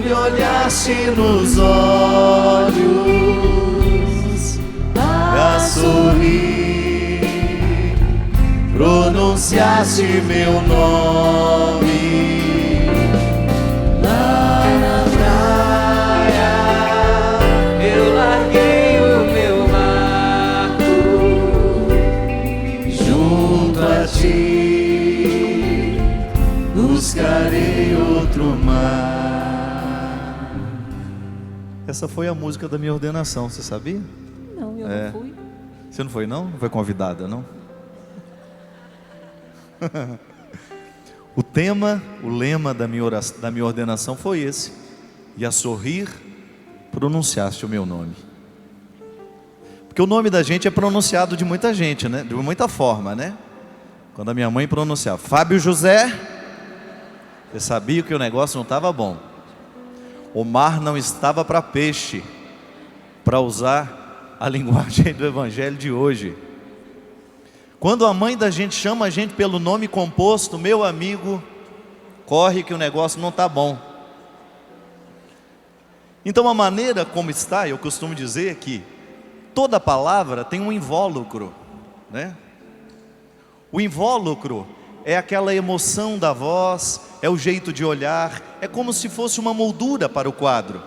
me olhaste nos olhos a sorrir, pronunciaste meu nome. Lá na praia eu larguei o meu barco, junto a ti buscarei outro mar. Essa foi a música da minha ordenação, você sabia? Não, eu não fui. Você não foi não? Não foi convidada, não? O lema da minha ordenação foi esse: e a sorrir pronunciaste o meu nome. Porque o nome da gente é pronunciado de muita gente, né? De muita forma, né? Quando a minha mãe pronunciava Fábio José, eu sabia que o negócio não estava bom. O mar não estava para peixe, para usar a linguagem do evangelho de hoje. Quando a mãe da gente chama a gente pelo nome composto, meu amigo, corre que o negócio não está bom. Então a maneira como está, eu costumo dizer que toda palavra tem um invólucro, né? O invólucro é aquela emoção da voz, é o jeito de olhar, é como se fosse uma moldura para o quadro.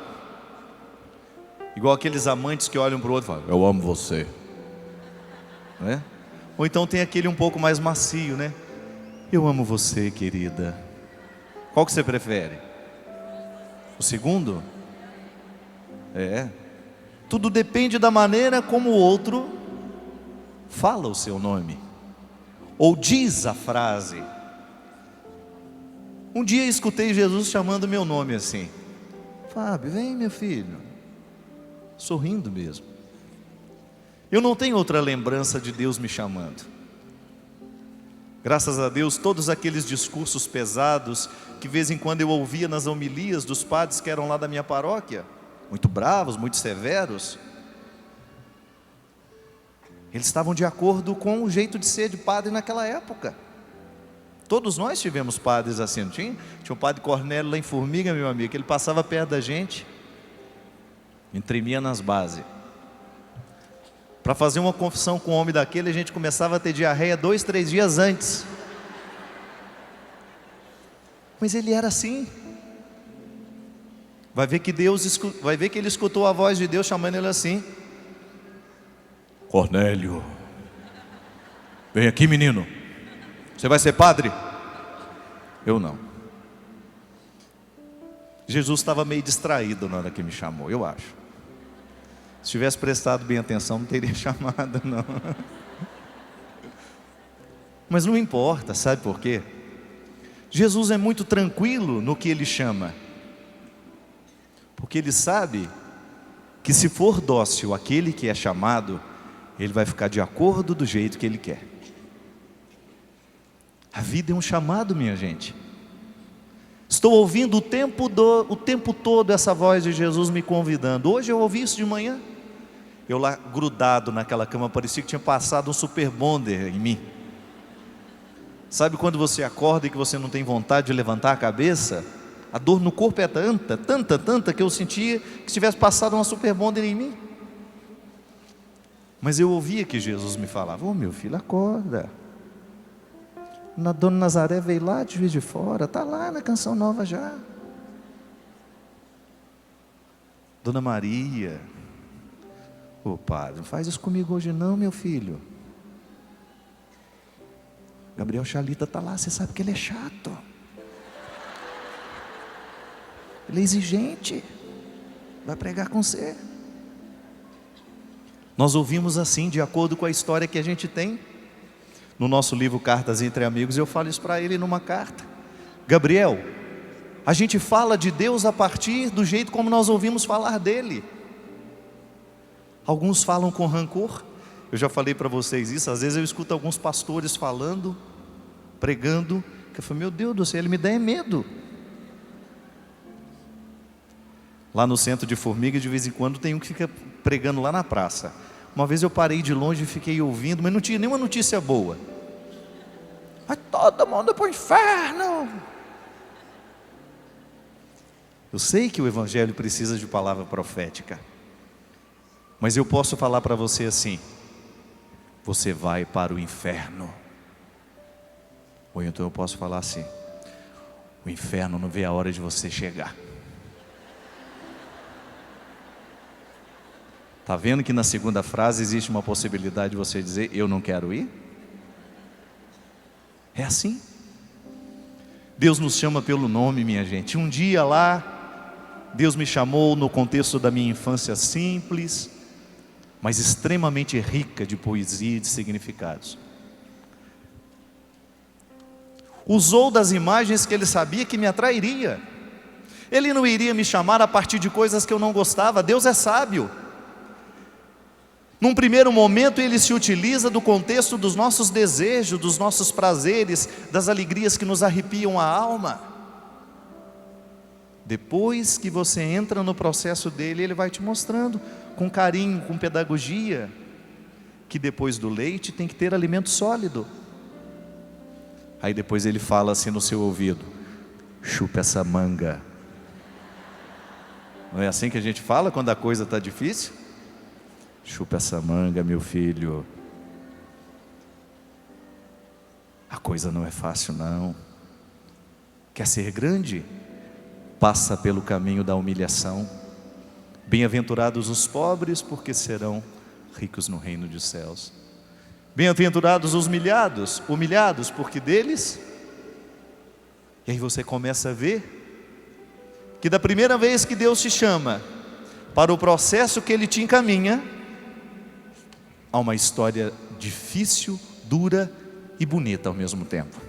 Igual aqueles amantes que olham para o outro e falam, eu amo você, né? Ou então tem aquele um pouco mais macio, né? Eu amo você, querida. Qual que você prefere? O segundo? Tudo depende da maneira como o outro fala o seu nome, ou diz a frase. Um dia escutei Jesus chamando meu nome assim: Fábio, vem meu filho. Sorrindo mesmo. Eu não tenho outra lembrança de Deus me chamando. Graças a Deus, todos aqueles discursos pesados que de vez em quando eu ouvia nas homilias dos padres que eram lá da minha paróquia, muito bravos, muito severos, eles estavam de acordo com o jeito de ser de padre naquela época. Todos nós tivemos padres assim, não tinha? Tinha o padre Cornélio lá em Formiga, meu amigo, que ele passava perto da gente, me tremia nas bases. Para fazer uma confissão com o homem daquele, a gente começava a ter diarreia 2, 3 dias antes. Mas ele era assim. Vai ver que ele escutou a voz de Deus chamando ele assim: Cornélio, vem aqui, menino. Você vai ser padre? Eu não. Jesus estava meio distraído na hora que me chamou, eu acho. Se tivesse prestado bem atenção, não teria chamado, não. Mas não importa, sabe por quê? Jesus é muito tranquilo no que ele chama, porque ele sabe que se for dócil aquele que é chamado, ele vai ficar de acordo do jeito que ele quer. A vida é um chamado, minha gente. Estou ouvindo o tempo todo essa voz de Jesus me convidando. Hoje eu ouvi isso de manhã. Eu lá grudado naquela cama, parecia que tinha passado um super bonder em mim. Sabe quando você acorda e que você não tem vontade de levantar a cabeça? A dor no corpo é tanta que eu sentia que se tivesse passado uma super bonder em mim. Mas eu ouvia que Jesus me falava: ô meu filho, acorda. A Dona Nazaré veio lá de Juiz de Fora, está lá na Canção Nova já. Dona Maria, ô padre, não faz isso comigo hoje não, meu filho. Gabriel Chalita está lá, você sabe que ele é chato. Ele é exigente, vai pregar com você. Nós ouvimos assim, de acordo com a história que a gente tem. No nosso livro Cartas entre Amigos, eu falo isso para ele numa carta. Gabriel, a gente fala de Deus a partir do jeito como nós ouvimos falar dele. Alguns falam com rancor. Eu já falei para vocês isso. Às vezes eu escuto alguns pastores falando, pregando, que eu falo, meu Deus do céu, ele me dá medo. Lá no centro de Formiga, de vez em quando tem um que fica pregando lá na praça. Uma vez eu parei de longe e fiquei ouvindo, mas não tinha nenhuma notícia boa. Vai todo mundo para o inferno. Eu sei que o Evangelho precisa de palavra profética, mas eu posso falar para você assim: você vai para o inferno. Ou então eu posso falar assim: o inferno não vê a hora de você chegar. Está vendo que na segunda frase existe uma possibilidade de você dizer: eu não quero ir? É assim. Deus nos chama pelo nome, minha gente. Um dia lá, Deus me chamou no contexto da minha infância simples, mas extremamente rica de poesia e de significados. Usou das imagens que Ele sabia que me atrairia. Ele não iria me chamar a partir de coisas que eu não gostava. Deus é sábio. Num primeiro momento Ele se utiliza do contexto dos nossos desejos, dos nossos prazeres, das alegrias que nos arrepiam a alma. Depois que você entra no processo dele, Ele vai te mostrando com carinho, com pedagogia, que depois do leite tem que ter alimento sólido. Aí depois Ele fala assim no seu ouvido: chupa essa manga. Não é assim que a gente fala quando a coisa está difícil? Chupa essa manga, meu filho. A coisa não é fácil não. Quer ser grande? Passa pelo caminho da humilhação. Bem-aventurados os pobres, porque serão ricos no reino dos céus. Bem-aventurados os humilhados, porque deles... E aí você começa a ver que da primeira vez que Deus te chama para o processo que Ele te encaminha, há uma história difícil, dura e bonita ao mesmo tempo.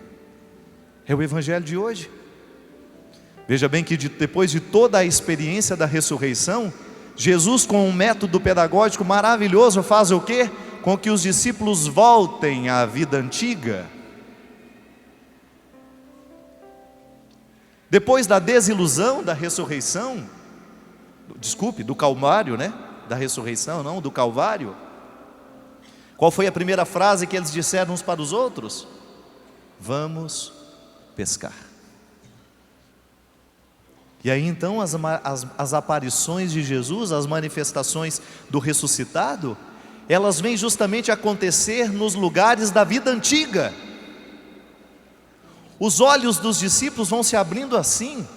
É o Evangelho de hoje. Veja bem que depois de toda a experiência da ressurreição, Jesus, com um método pedagógico maravilhoso, faz o quê? Com que os discípulos voltem à vida antiga. Depois da desilusão da ressurreição, do Calvário, né? Da ressurreição, não, do Calvário. Qual foi a primeira frase que eles disseram uns para os outros? Vamos pescar. E aí então as aparições de Jesus, as manifestações do ressuscitado, elas vêm justamente acontecer nos lugares da vida antiga. Os olhos dos discípulos vão se abrindo assim,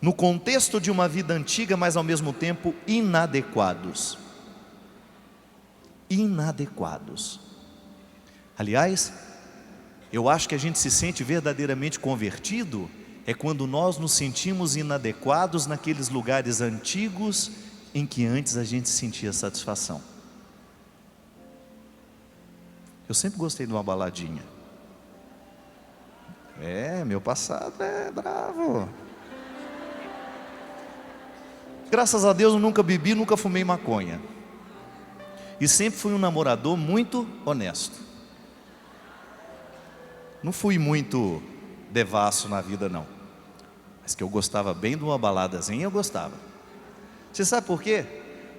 no contexto de uma vida antiga, mas ao mesmo tempo inadequados. Aliás, eu acho que a gente se sente verdadeiramente convertido é quando nós nos sentimos inadequados naqueles lugares antigos em que antes a gente sentia satisfação. Eu sempre gostei de uma baladinha. Meu passado é bravo. Graças a Deus eu nunca bebi, nunca fumei maconha. E sempre fui um namorador muito honesto. Não fui muito devasso na vida não. Mas que eu gostava bem de uma baladazinha, eu gostava. Você sabe por quê?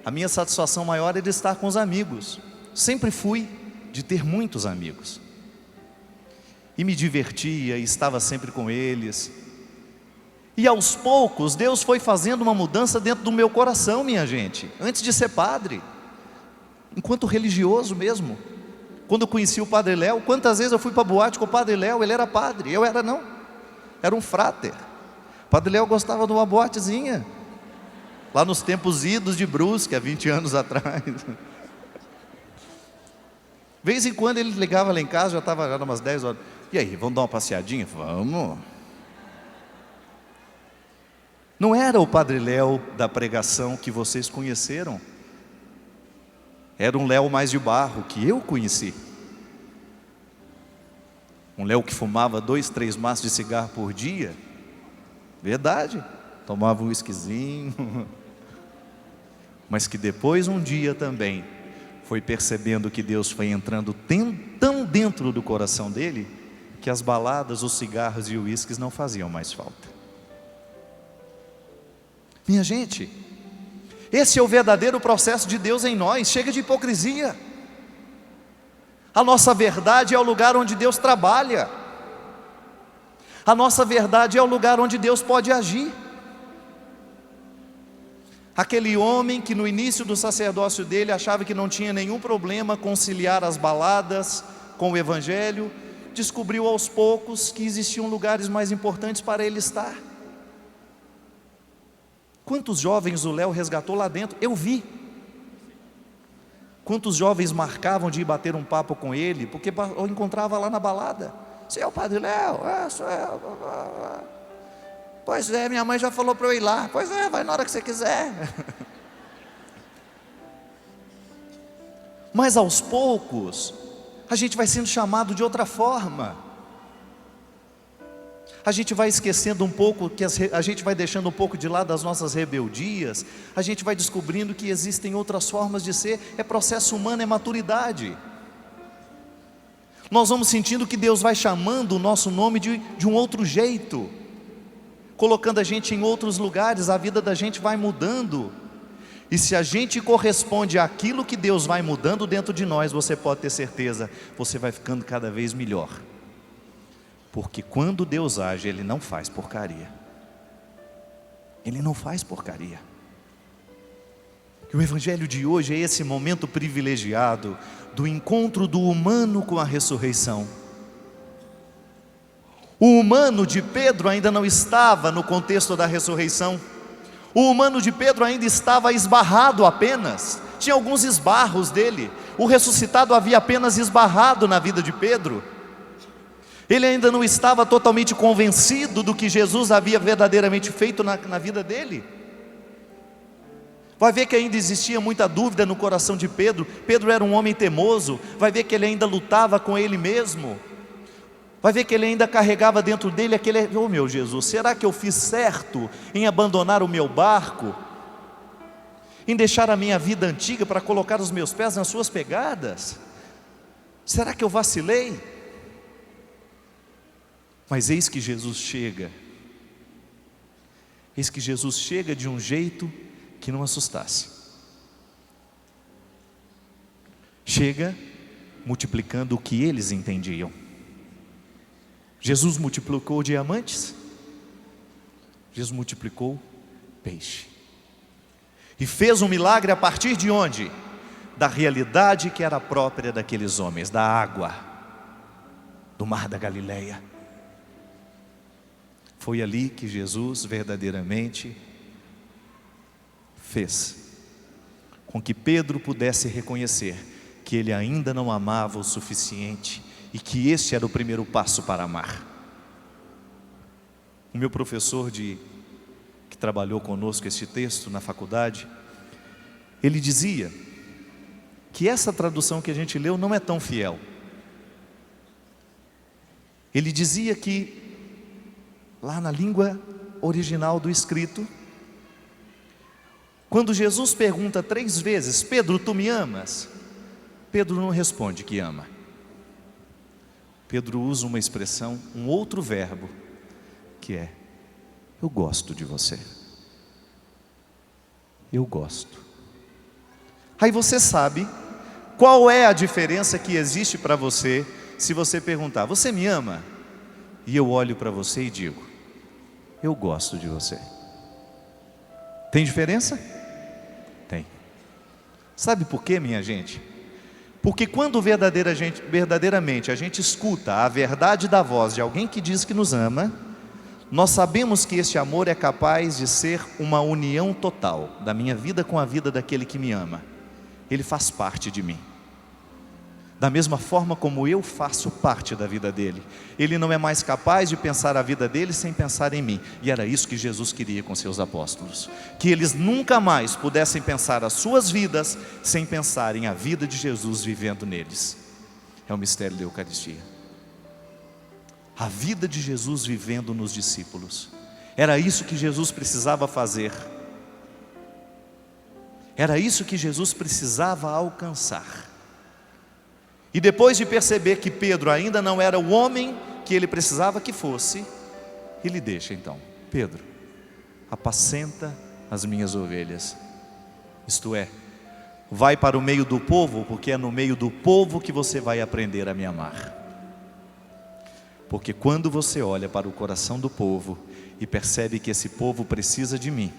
A minha satisfação maior era estar com os amigos. Sempre fui de ter muitos amigos. E me divertia, e estava sempre com eles. E aos poucos, Deus foi fazendo uma mudança dentro do meu coração, minha gente. Antes de ser padre, enquanto religioso mesmo. Quando eu conheci o Padre Léo, quantas vezes eu fui para a boate com o Padre Léo? Ele era padre, eu era não. Era um frater. O Padre Léo gostava de uma boatezinha. Lá nos tempos idos de Brusque, há 20 anos atrás. De vez em quando ele ligava lá em casa, já estava umas 10 horas. E aí, vamos dar uma passeadinha? Vamos. Não era o Padre Léo da pregação que vocês conheceram. Era um Léo mais de barro, que eu conheci. Um Léo que fumava 2, 3 maços de cigarro por dia. Verdade. Tomava um whiskyzinho. Mas que depois um dia também foi percebendo que Deus foi entrando tão dentro do coração dele, que as baladas, os cigarros e o uísques não faziam mais falta. Minha gente, esse é o verdadeiro processo de Deus em nós. Chega de hipocrisia. A nossa verdade é o lugar onde Deus trabalha. A nossa verdade é o lugar onde Deus pode agir. Aquele homem que no início do sacerdócio dele achava que não tinha nenhum problema conciliar as baladas com o evangelho, descobriu aos poucos que existiam lugares mais importantes para ele estar. Quantos jovens o Léo resgatou lá dentro? Eu vi. Quantos jovens marcavam de ir bater um papo com ele, porque eu encontrava lá na balada. Você é o Padre Léo? Sou eu. Pois é, minha mãe já falou para eu ir lá. Pois é, vai na hora que você quiser. Mas aos poucos, a gente vai sendo chamado de outra forma. A gente vai esquecendo um pouco, a gente vai deixando um pouco de lado as nossas rebeldias. A gente vai descobrindo que existem outras formas de ser. É processo humano, é maturidade. Nós vamos sentindo que Deus vai chamando o nosso nome de um outro jeito, colocando a gente em outros lugares. A vida da gente vai mudando. E se a gente corresponde àquilo que Deus vai mudando dentro de nós, você pode ter certeza, você vai ficando cada vez melhor. Porque quando Deus age, Ele não faz porcaria. Ele não faz porcaria. E o Evangelho de hoje é esse momento privilegiado do encontro do humano com a ressurreição. O humano de Pedro ainda não estava no contexto da ressurreição. O humano de Pedro ainda estava esbarrado apenas. Tinha alguns esbarros dele. O ressuscitado havia apenas esbarrado na vida de Pedro. Ele ainda não estava totalmente convencido do que Jesus havia verdadeiramente feito na vida dele. Vai ver que ainda existia muita dúvida no coração de Pedro. Pedro era um homem temoso. Vai ver que ele ainda lutava com ele mesmo. Vai ver que ele ainda carregava dentro dele aquele: oh meu Jesus, será que eu fiz certo em abandonar o meu barco? Em deixar a minha vida antiga para colocar os meus pés nas suas pegadas? Será que eu vacilei? Mas eis que Jesus chega. Eis que Jesus chega de um jeito que não assustasse. Chega multiplicando o que eles entendiam. Jesus multiplicou diamantes. Jesus multiplicou peixe. E fez um milagre a partir de onde? Da realidade que era própria daqueles homens, da água, do mar da Galileia. Foi ali que Jesus verdadeiramente fez com que Pedro pudesse reconhecer que ele ainda não amava o suficiente e que este era o primeiro passo para amar. O meu professor que trabalhou conosco este texto na faculdade, ele dizia que essa tradução que a gente leu não é tão fiel. Ele dizia que lá na língua original do escrito, quando Jesus pergunta 3 vezes: Pedro, tu me amas? Pedro não responde que ama. Pedro usa uma expressão, um outro verbo, que é: eu gosto de você. Eu gosto. Aí você sabe qual é a diferença que existe para você se você perguntar: você me ama? E eu olho para você e digo: eu gosto de você. Tem diferença? Tem. Sabe por quê, minha gente? Porque quando verdadeiramente a gente escuta a verdade da voz de alguém que diz que nos ama, nós sabemos que este amor é capaz de ser uma união total da minha vida com a vida daquele que me ama. Ele faz parte de mim, da mesma forma como eu faço parte da vida dele. Ele não é mais capaz de pensar a vida dele sem pensar em mim. E era isso que Jesus queria com seus apóstolos, que eles nunca mais pudessem pensar as suas vidas sem pensarem a vida de Jesus vivendo neles. É o mistério da Eucaristia. A vida de Jesus vivendo nos discípulos. Era isso que Jesus precisava fazer. Era isso que Jesus precisava alcançar. E depois de perceber que Pedro ainda não era o homem que ele precisava que fosse, ele deixa então: Pedro, apacenta as minhas ovelhas. Isto é, vai para o meio do povo, porque é no meio do povo que você vai aprender a me amar. Porque quando você olha para o coração do povo e percebe que esse povo precisa de mim,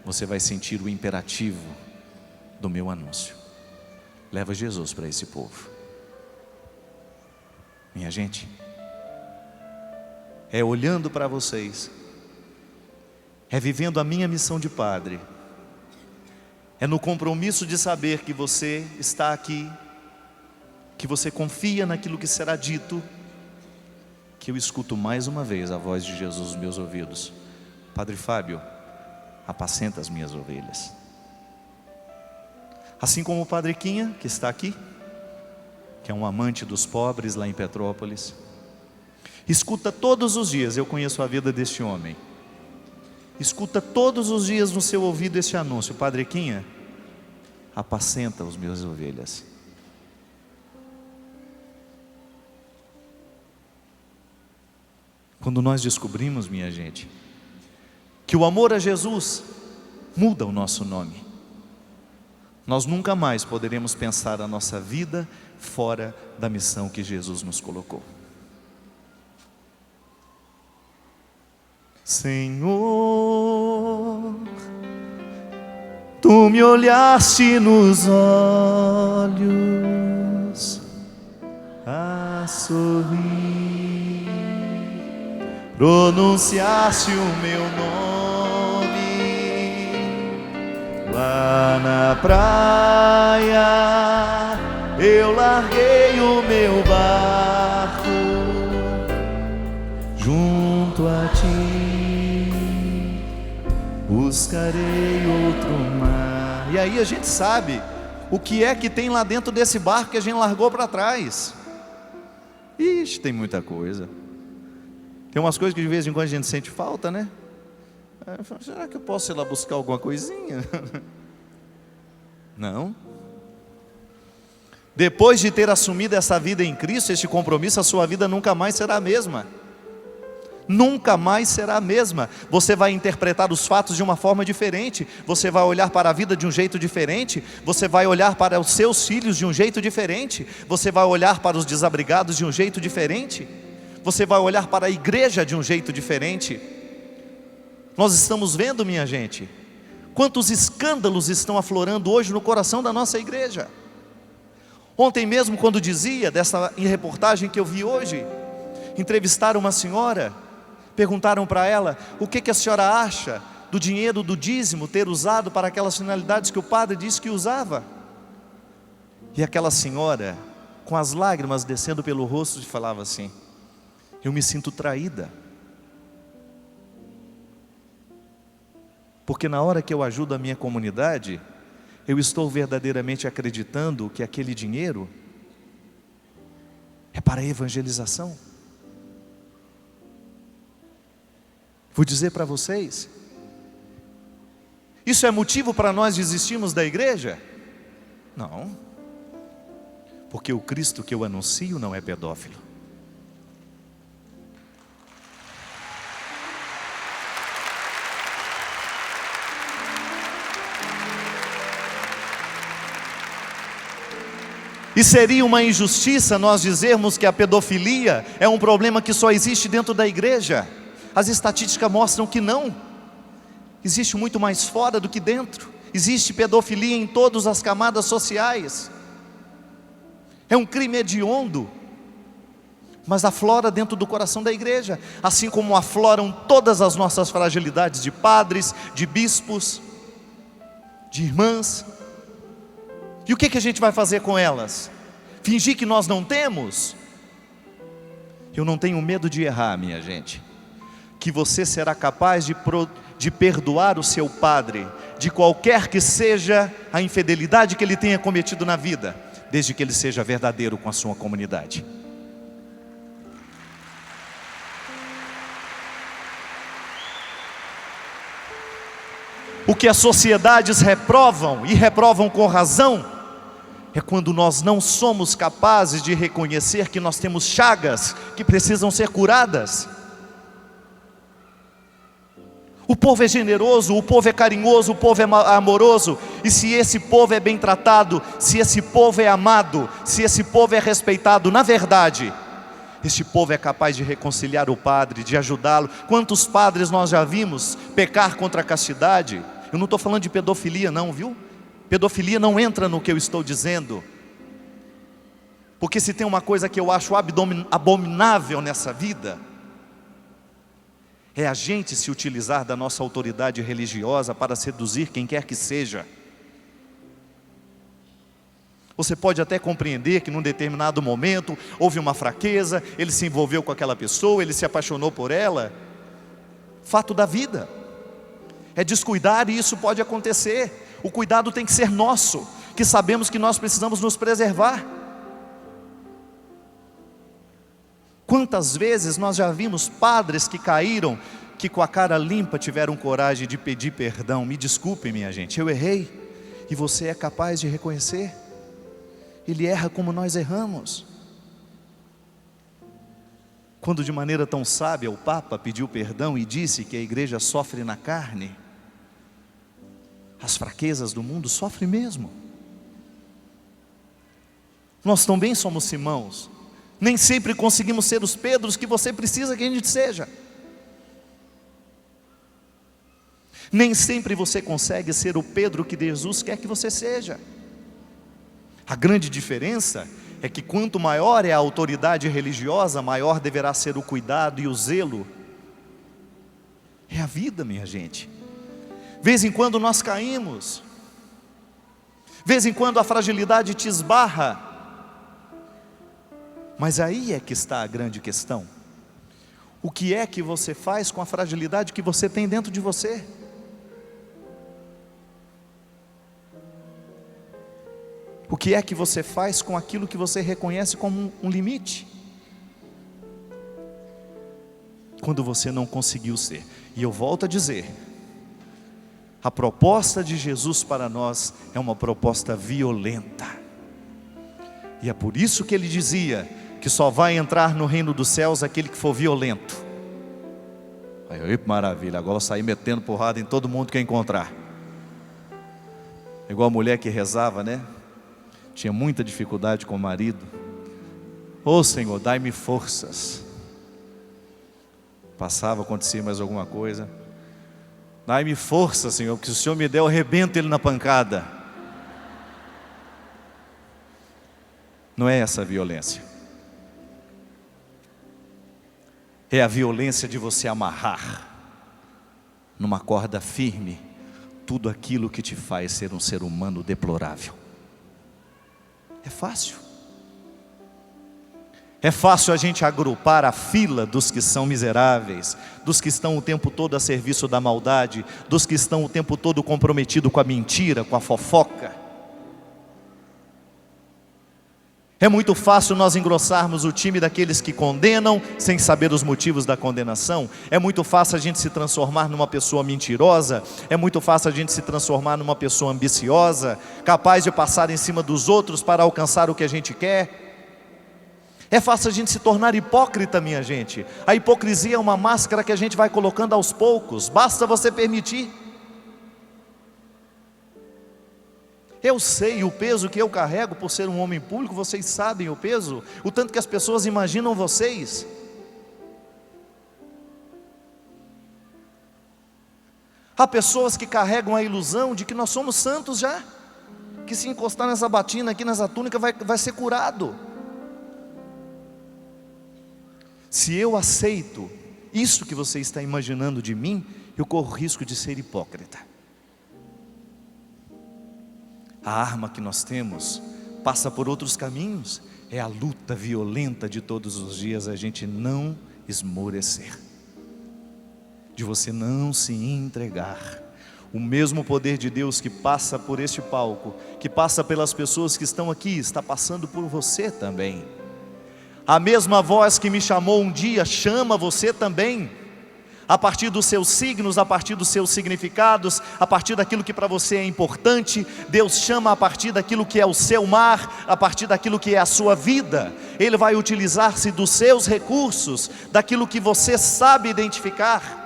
você vai sentir o imperativo do meu anúncio. Leva Jesus para esse povo. Minha gente, é olhando para vocês, é vivendo a minha missão de padre, é no compromisso de saber que você está aqui, que você confia naquilo que será dito, que eu escuto mais uma vez a voz de Jesus nos meus ouvidos: Padre Fábio, apacenta as minhas ovelhas. Assim como o Padre Quinha, que está aqui, que é um amante dos pobres lá em Petrópolis, escuta todos os dias, eu conheço a vida deste homem, escuta todos os dias no seu ouvido este anúncio: Padre Quinha, apacenta as minhas ovelhas. Quando nós descobrimos, minha gente, que o amor a Jesus muda o nosso nome, nós nunca mais poderemos pensar a nossa vida fora da missão que Jesus nos colocou. Senhor, Tu me olhaste nos olhos a sorrir, pronunciaste o meu nome lá na praia. Eu larguei o meu barco junto a Ti, buscarei outro mar. E aí a gente sabe o que é que tem lá dentro desse barco que a gente largou para trás. Ixi, tem muita coisa. Tem umas coisas que de vez em quando a gente sente falta, né? Será que eu posso ir lá buscar alguma coisinha? Não. Depois de ter assumido essa vida em Cristo, este compromisso, a sua vida nunca mais será a mesma. Nunca mais será a mesma. Você vai interpretar os fatos de uma forma diferente. Você vai olhar para a vida de um jeito diferente. Você vai olhar para os seus filhos de um jeito diferente. Você vai olhar para os desabrigados de um jeito diferente. Você vai olhar para a igreja de um jeito diferente. Nós estamos vendo, minha gente, quantos escândalos estão aflorando hoje no coração da nossa igreja. Ontem mesmo, quando dizia, dessa reportagem que eu vi hoje, entrevistaram uma senhora, perguntaram para ela: o que a senhora acha do dinheiro do dízimo ter usado para aquelas finalidades que o padre disse que usava? E aquela senhora, com as lágrimas descendo pelo rosto, falava assim: eu me sinto traída, porque na hora que eu ajudo a minha comunidade, eu estou verdadeiramente acreditando que aquele dinheiro é para a evangelização. Vou dizer para vocês, isso é motivo para nós desistirmos da igreja? Não, porque o Cristo que eu anuncio não é pedófilo. E seria uma injustiça nós dizermos que a pedofilia é um problema que só existe dentro da igreja. As estatísticas mostram que não. Existe muito mais fora do que dentro. Existe pedofilia em todas as camadas sociais. É um crime hediondo, mas aflora dentro do coração da igreja, assim como afloram todas as nossas fragilidades de padres, de bispos, de irmãs. E o que a gente vai fazer com elas? Fingir que nós não temos? Eu não tenho medo de errar, minha gente. Que você será capaz de perdoar o seu padre, de qualquer que seja a infidelidade que ele tenha cometido na vida, desde que ele seja verdadeiro com a sua comunidade. O que as sociedades reprovam, e reprovam com razão, é quando nós não somos capazes de reconhecer que nós temos chagas que precisam ser curadas. O povo é generoso, o povo é carinhoso, o povo é amoroso, e se esse povo é bem tratado, se esse povo é amado, se esse povo é respeitado, na verdade, este povo é capaz de reconciliar o padre, de ajudá-lo. Quantos padres nós já vimos pecar contra a castidade? Eu não estou falando de pedofilia não, viu? Pedofilia não entra no que eu estou dizendo. Porque se tem uma coisa que eu acho abominável nessa vida, é a gente se utilizar da nossa autoridade religiosa para seduzir quem quer que seja. Você pode até compreender que num determinado momento houve uma fraqueza, ele se envolveu com aquela pessoa, ele se apaixonou por ela. Fato da vida. É descuidar e isso pode acontecer. O cuidado tem que ser nosso, que sabemos que nós precisamos nos preservar. Quantas vezes nós já vimos padres que caíram, que com a cara limpa tiveram coragem de pedir perdão. Me desculpe, minha gente, eu errei. E você é capaz de reconhecer? Ele erra como nós erramos. Quando de maneira tão sábia o Papa pediu perdão e disse que a igreja sofre na carne, as fraquezas do mundo sofrem mesmo. Nós também somos Simãos. Nem sempre conseguimos ser os Pedros que você precisa que a gente seja. Nem sempre você consegue ser o Pedro que Jesus quer que você seja. A grande diferença é que quanto maior é a autoridade religiosa, maior deverá ser o cuidado e o zelo. É a vida, minha gente. Vez em quando nós caímos. Vez em quando a fragilidade te esbarra. Mas aí é que está a grande questão. O que é que você faz com a fragilidade que você tem dentro de você? O que é que você faz com aquilo que você reconhece como um limite? Quando você não conseguiu ser. E eu volto a dizer, a proposta de Jesus para nós é uma proposta violenta. E é por isso que ele dizia que só vai entrar no reino dos céus aquele que for violento. Aí, maravilha, agora eu saí metendo porrada em todo mundo que eu encontrar. Igual a mulher que rezava, né? Tinha muita dificuldade com o marido. Ô Senhor, dai-me forças. Passava, acontecia mais alguma coisa. Dai-me força, Senhor, porque se o Senhor me der, eu arrebento ele na pancada. Não é essa a violência. É a violência de você amarrar numa corda firme tudo aquilo que te faz ser um ser humano deplorável. É fácil. É fácil a gente agrupar a fila dos que são miseráveis, dos que estão o tempo todo a serviço da maldade, dos que estão o tempo todo comprometidos com a mentira, com a fofoca. É muito fácil nós engrossarmos o time daqueles que condenam, sem saber os motivos da condenação. É muito fácil a gente se transformar numa pessoa mentirosa. É muito fácil a gente se transformar numa pessoa ambiciosa, capaz de passar em cima dos outros para alcançar o que a gente quer. É fácil a gente se tornar hipócrita, minha gente. A hipocrisia é uma máscara que a gente vai colocando aos poucos, basta você permitir. Eu sei o peso que eu carrego por ser um homem público, vocês sabem o peso, o tanto que as pessoas imaginam vocês. Há pessoas que carregam a ilusão de que nós somos santos já, que se encostar nessa batina aqui, nessa túnica, vai ser curado. Se eu aceito isso que você está imaginando de mim, eu corro risco de ser hipócrita. A arma que nós temos passa por outros caminhos. É a luta violenta de todos os dias, a gente não esmorecer, de você não se entregar. O mesmo poder de Deus que passa por este palco, que passa pelas pessoas que estão aqui, está passando por você também. A mesma voz que me chamou um dia, chama você também. A partir dos seus signos, a partir dos seus significados, a partir daquilo que para você é importante. Deus chama a partir daquilo que é o seu mar, a partir daquilo que é a sua vida. Ele vai utilizar-se dos seus recursos, daquilo que você sabe identificar.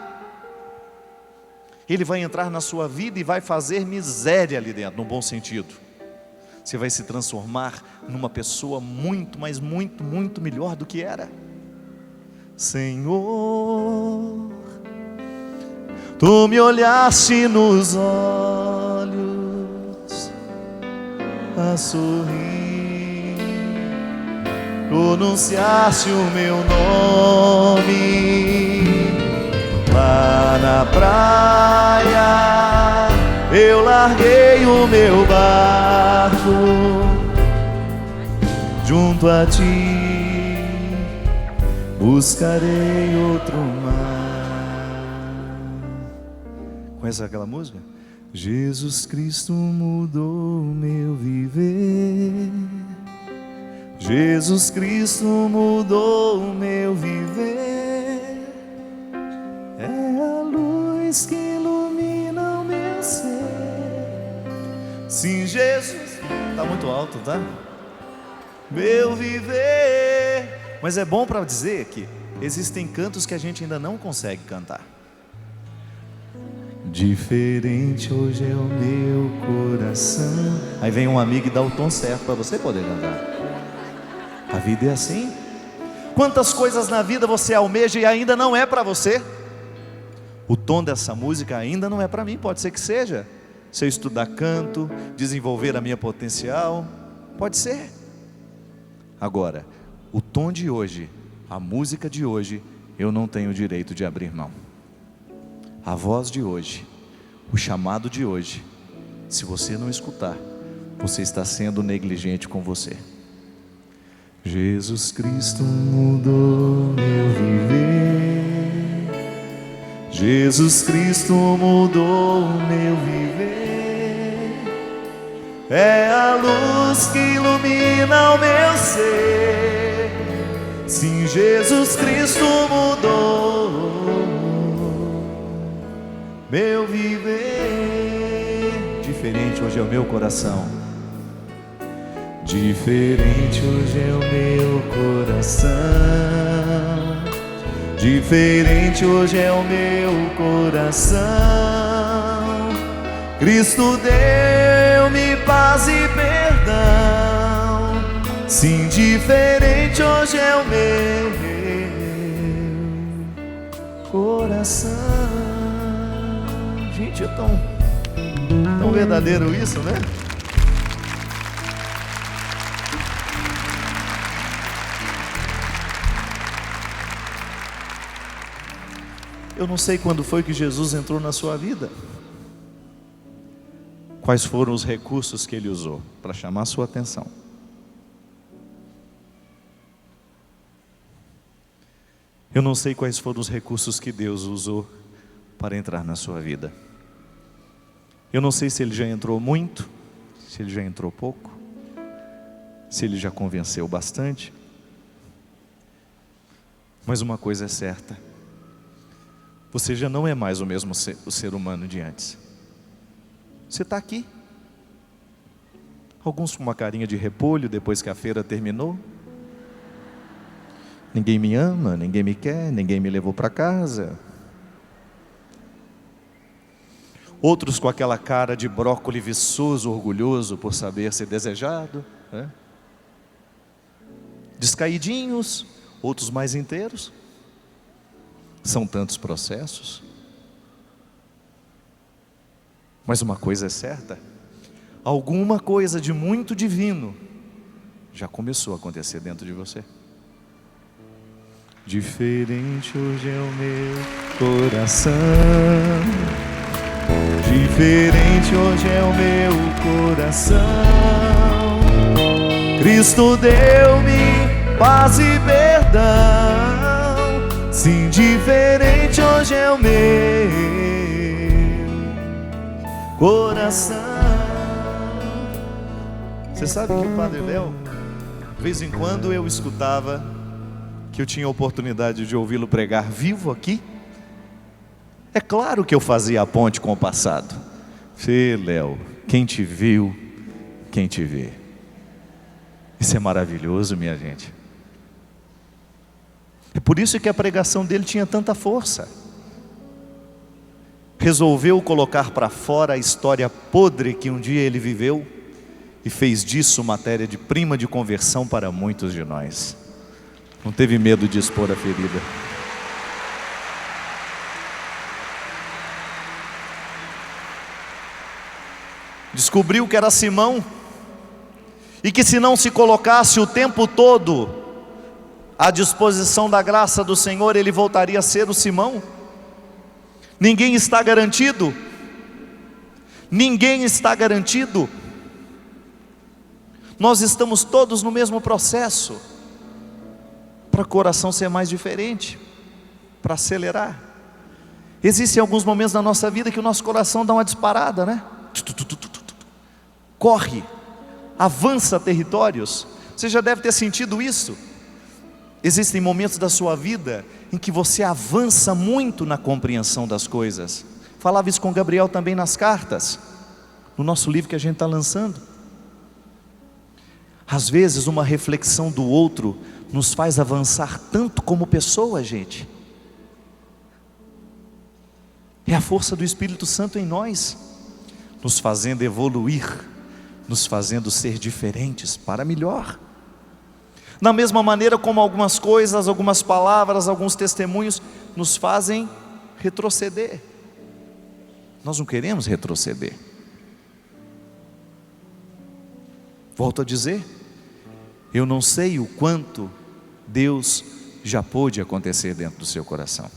Ele vai entrar na sua vida e vai fazer miséria ali dentro, no bom sentido. Você vai se transformar numa pessoa muito, mas muito, muito melhor do que era. Senhor, Tu me olhaste nos olhos a sorrir, pronunciaste o meu nome. Lá na praia eu larguei o meu barco junto a ti, buscarei outro mar. Conhece aquela música? Jesus Cristo mudou meu viver, Jesus Cristo mudou meu viver. É a luz que ilumina o meu ser. Sim, Jesus. Tá muito alto, tá? Meu viver. Mas é bom para dizer que existem cantos que a gente ainda não consegue cantar. Diferente hoje é o meu coração. Aí vem um amigo e dá o tom certo para você poder cantar. A vida é assim. Quantas coisas na vida você almeja e ainda não é para você? O tom dessa música ainda não é para mim. Pode ser que seja. Se eu estudar canto, desenvolver a minha potencial, pode ser. Agora, o tom de hoje, a música de hoje, eu não tenho direito de abrir mão. A voz de hoje, o chamado de hoje, se você não escutar, você está sendo negligente com você. Jesus Cristo mudou meu viver, Jesus Cristo mudou meu viver. É a luz que ilumina o meu ser. Sim, Jesus Cristo mudou meu viver. Diferente hoje é o meu coração. Diferente hoje é o meu coração. Diferente hoje é o meu coração. Cristo deu-me paz e perdão. Sim, diferente hoje é o meu coração. Gente, é tão verdadeiro isso, né? Eu não sei quando foi que Jesus entrou na sua vida. Quais foram os recursos que Ele usou para chamar a sua atenção? Eu não sei quais foram os recursos que Deus usou para entrar na sua vida. Eu não sei se Ele já entrou muito, se Ele já entrou pouco, se Ele já convenceu bastante. Mas uma coisa é certa: você já não é mais o mesmo o ser humano de antes. Você está aqui. Alguns com uma carinha de repolho depois que a feira terminou. Ninguém me ama, ninguém me quer, ninguém me levou para casa. Outros com aquela cara de brócoli viçoso, orgulhoso por saber ser desejado, né? Descaidinhos, outros mais inteiros. São tantos processos. Mas uma coisa é certa: alguma coisa de muito divino já começou a acontecer dentro de você. Diferente hoje é o meu coração. Diferente hoje é o meu coração. Cristo deu-me paz e perdão. Sim, diferente hoje é o meu coração. Você sabe que o Padre Léo, de vez em quando eu escutava que eu tinha a oportunidade de ouvi-lo pregar vivo aqui. É claro que eu fazia a ponte com o passado. Fê, Léo, quem te viu, quem te vê. Isso é maravilhoso, minha gente. É por isso que a pregação dele tinha tanta força. Resolveu colocar para fora a história podre que um dia ele viveu e fez disso matéria de prima de conversão para muitos de nós. Não teve medo de expor a ferida. descobriu que era Simão, e que se não se colocasse o tempo todo à disposição da graça do Senhor, ele voltaria a ser o Simão. Ninguém está garantido, ninguém está garantido. Nós estamos todos no mesmo processo, para o coração ser mais diferente, para acelerar. Existem alguns momentos na nossa vida que o nosso coração dá uma disparada, né? Corre, avança territórios. Você já deve ter sentido isso. Existem momentos da sua vida em que você avança muito na compreensão das coisas. Falava isso com Gabriel também nas cartas, no nosso livro que a gente está lançando. Às vezes uma reflexão do outro nos faz avançar tanto como pessoa, gente. É a força do Espírito Santo em nós, nos fazendo evoluir, nos fazendo ser diferentes para melhor. Da mesma maneira como algumas coisas, algumas palavras, alguns testemunhos nos fazem retroceder. Nós não queremos retroceder. Volto a dizer, eu não sei o quanto Deus já pôde acontecer dentro do seu coração.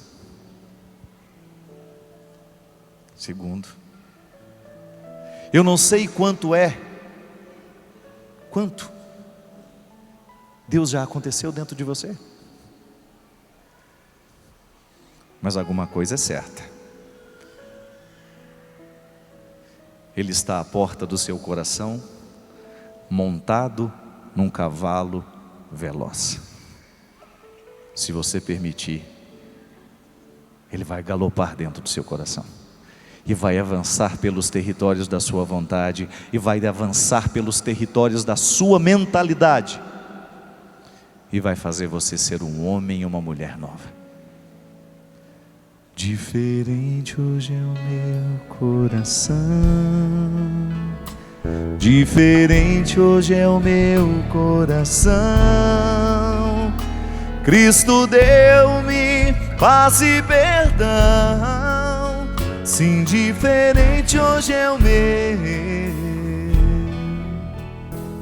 Segundo, eu não sei quanto Deus já aconteceu dentro de você. Mas alguma coisa é certa: Ele está à porta do seu coração, montado num cavalo veloz. Se você permitir, Ele vai galopar dentro do seu coração, e vai avançar pelos territórios da sua vontade, e vai avançar pelos territórios da sua mentalidade, e vai fazer você ser um homem e uma mulher nova. Diferente hoje é o meu coração, diferente hoje é o meu coração. Cristo deu-me paz e perdão. Sim, diferente hoje é o meu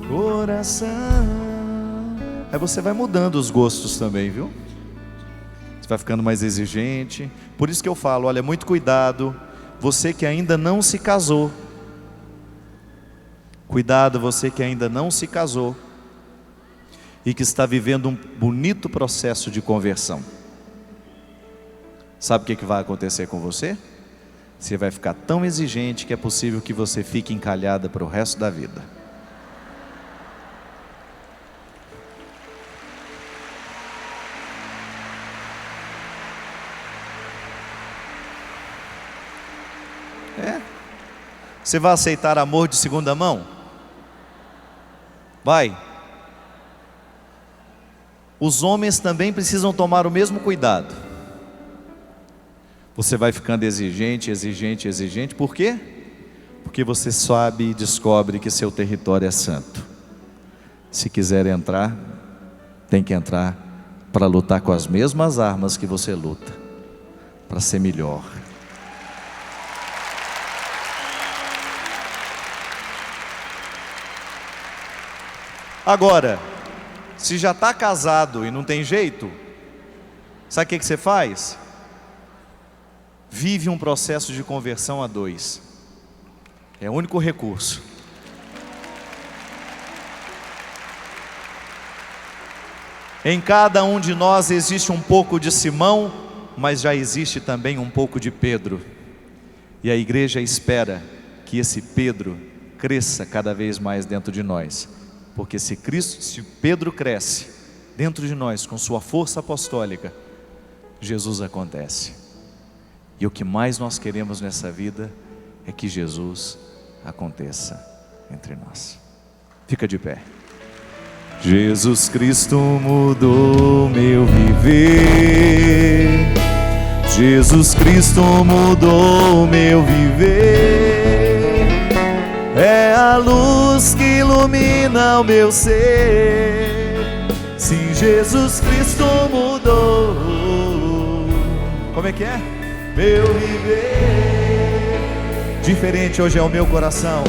coração. Aí você vai mudando os gostos também, viu? Você vai ficando mais exigente. Por isso que eu falo, olha, muito cuidado, você que ainda não se casou. Cuidado, você que ainda não se casou e que está vivendo um bonito processo de conversão. Sabe o que vai acontecer com você? Você vai ficar tão exigente que é possível que você fique encalhada para o resto da vida. Você vai aceitar amor de segunda mão? Vai. Os homens também precisam tomar o mesmo cuidado. Você vai ficando exigente, exigente, exigente. Por quê? Porque você sabe e descobre que seu território é santo. Se quiser entrar, tem que entrar para lutar com as mesmas armas que você luta, para ser melhor. Agora, se já está casado e não tem jeito, sabe o que você faz? Vive um processo de conversão a dois. É o único recurso. Em cada um de nós existe um pouco de Simão, mas já existe também um pouco de Pedro. E a igreja espera que esse Pedro cresça cada vez mais dentro de nós. Porque se Pedro cresce dentro de nós com sua força apostólica, Jesus acontece. E o que mais nós queremos nessa vida é que Jesus aconteça entre nós. Fica de pé. Jesus Cristo mudou meu viver. Jesus Cristo mudou meu viver. É a luz que ilumina o meu ser. Sim, Jesus Cristo mudou. Como é que é? Meu viver. Diferente hoje é o meu coração.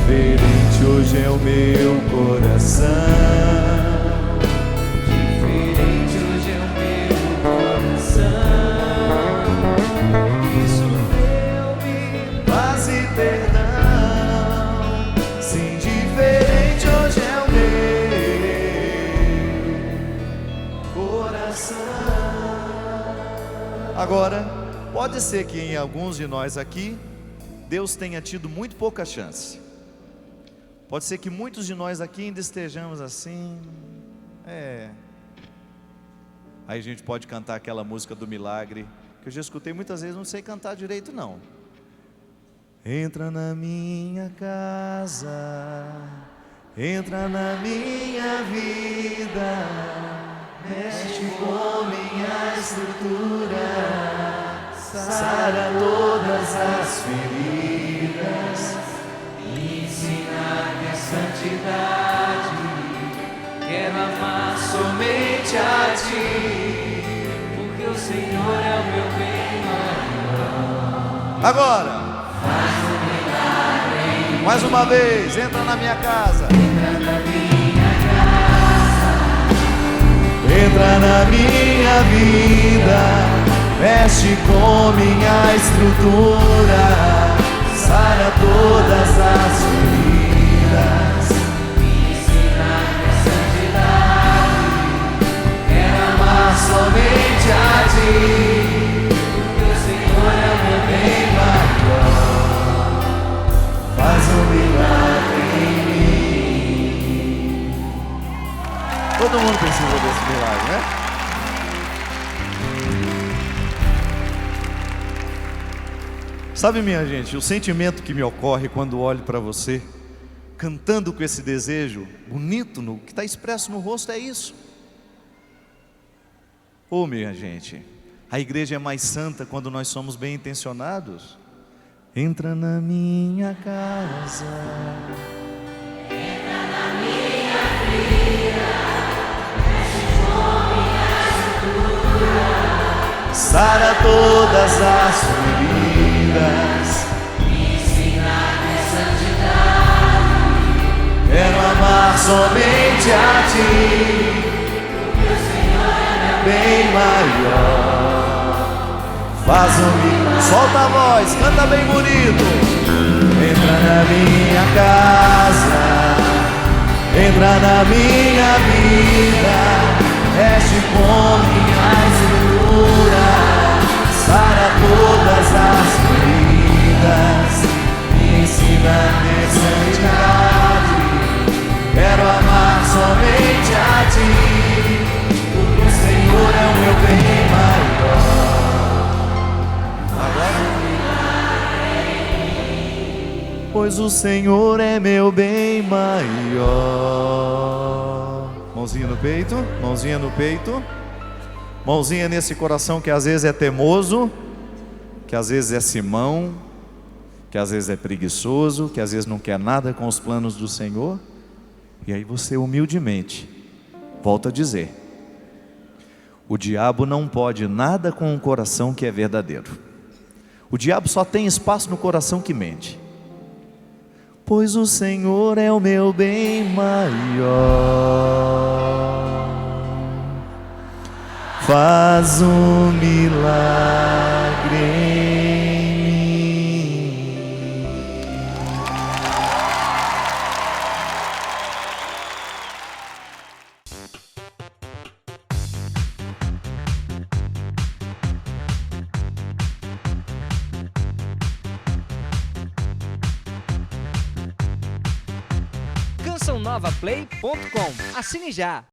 Diferente hoje é o meu coração. Diferente hoje é o meu coração. Isso deu-me Paz e perdão. Sim, diferente hoje é o meu coração. Agora, pode ser que em alguns de nós aqui Deus tenha tido muito pouca chance. Pode ser que muitos de nós aqui ainda estejamos assim. Aí a gente pode cantar aquela música do milagre, que eu já escutei muitas vezes, não sei cantar direito não. Entra na minha casa, entra na minha vida, mexe com minha estrutura, sara todas as feridas, ensinar-me a santidade. Quero amar somente a Ti, porque o Senhor é o meu bem maior. Agora, mais uma vez, entra na minha casa. Entra na minha casa, Entra na minha vida, mexe com minha estrutura, sara todas as feridas, ensinar-me a santidade. Quero amar somente a Ti, porque o Senhor é o meu bem maior. faz um milagre em mim. Todo mundo precisa desse milagre, né? Sabe, minha gente, o sentimento que me ocorre quando olho para você, cantando com esse desejo bonito, que está expresso no rosto, é isso. Oh, minha gente, a igreja é mais santa quando nós somos bem intencionados. Entra na minha casa, Entra na minha vida, mexe com minha estrutura, sara todas as feridas, ensinar-me a santidade. quero amar somente a Ti, Porque o Senhor é meu bem maior. Faz um milagre, solta a voz, canta bem bonito. Entra na minha casa, entra na minha vida, mexe com minha estrutura, sara todas as feridas, ensina-me a santidade. Quero amar somente a Ti, porque o Senhor é o meu bem maior. Agora, pois o Senhor é meu bem maior. Mãozinha no peito, mãozinha no peito, mãozinha nesse coração que às vezes é teimoso, que às vezes é simão, que às vezes é preguiçoso, que às vezes não quer nada com os planos do Senhor. E aí você humildemente volta a dizer: o diabo não pode nada com um coração que é verdadeiro. O diabo só tem espaço no coração que mente. Pois o Senhor é o meu bem maior. Faz um milagre em mim. cançãonovaplay.com. Assine já!